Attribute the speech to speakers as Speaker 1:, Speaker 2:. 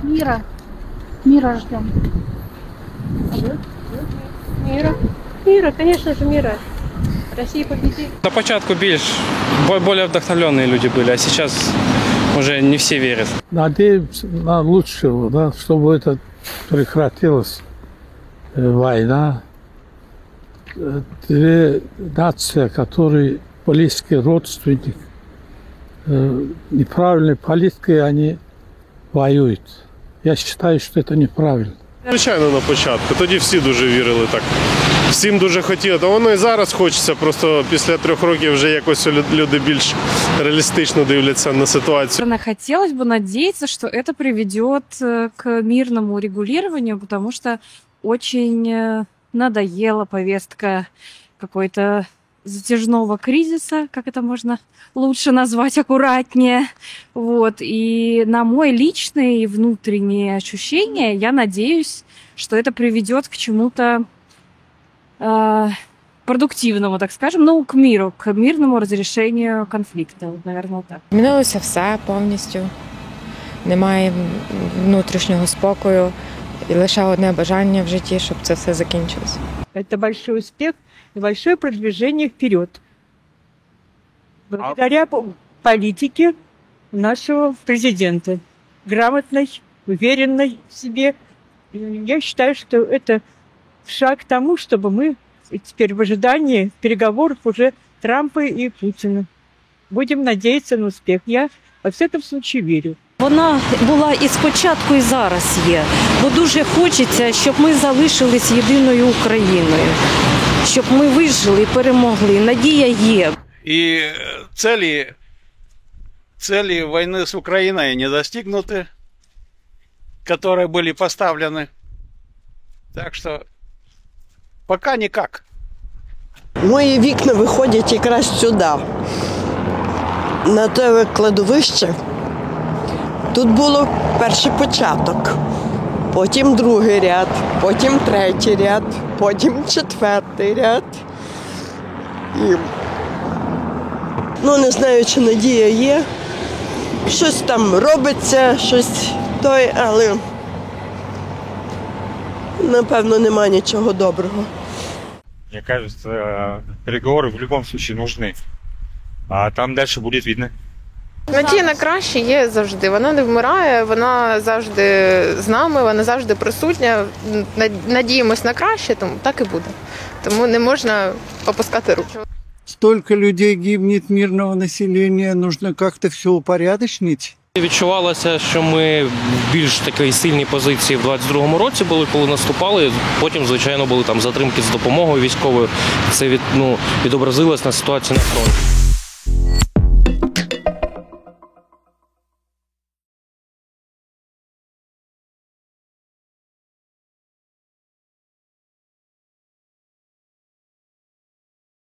Speaker 1: Мира. Мира ждем.
Speaker 2: Мира. Мира, конечно же, мира. Россия победит.
Speaker 3: На початку более вдохновленные люди были, а сейчас уже не все верят.
Speaker 4: Надеемся на лучшего, да, чтобы это прекратилась война. Две нации, которые близкий родственник, неправильной политикой они воюют. Я считаю, що це неправильно.
Speaker 5: Звичайно, на початку. Тоді всі дуже вірили так. Всім дуже хотіло. Та воно і зараз хочеться, просто після 3 років вже якось люди більш реалістично дивляться на ситуацію.
Speaker 6: Хотелось бы надеяться, что это приведет к мирному регулированию, потому что очень надоела повестка какой-то затяжного кризиса, как это можно лучше назвать аккуратнее. Вот. И на мой личный и внутреннее ощущение, я надеюсь, что это приведет к чему-то продуктивному, так скажем, ну, к миру, к мирному разрешению конфликта, наверное, так.
Speaker 7: Змінилося все повністю. Немає внутрішнього спокою. І лише одне бажання в житті, щоб це все закінчилось.
Speaker 2: Это большой успех и большое продвижение вперед. Благодаря политике нашего президента. Грамотной, уверенной в себе. Я считаю, что это шаг к тому, чтобы мы теперь в ожидании переговоров уже Трампа и Путина будем надеяться на успех. Я во всяком случае верю.
Speaker 8: Вона була і спочатку, і зараз є. Бо дуже хочеться, щоб ми залишились єдиною Україною. Щоб ми вижили і перемогли. Надія є.
Speaker 9: И цели войны с Украиной не достигнуты, которые были поставлены. Так что пока никак.
Speaker 10: Мої вікна виходять якраз сюди, на те кладовище. Тут було перший початок, потім другий ряд, потім третій ряд, потім четвертий ряд. І, не знаю, чи надія є. Щось там робиться, але напевно нема нічого доброго.
Speaker 11: Мне кажется, переговоры в любом случае нужны. А там дальше будет видно.
Speaker 7: Надія на краще є завжди. Вона не вмирає, вона завжди з нами, вона завжди присутня. Надіємось на краще, тому так і буде. Тому не можна опускати руки.
Speaker 12: Столько людей гибнет, мирного населения, нужно как-то все упорядочить.
Speaker 3: Відчувалося, що ми в більш такій сильній позиції в 22-му році були, коли наступали. Потім, звичайно, були там затримки з допомогою військовою. Це відобразилось на ситуації на фронті.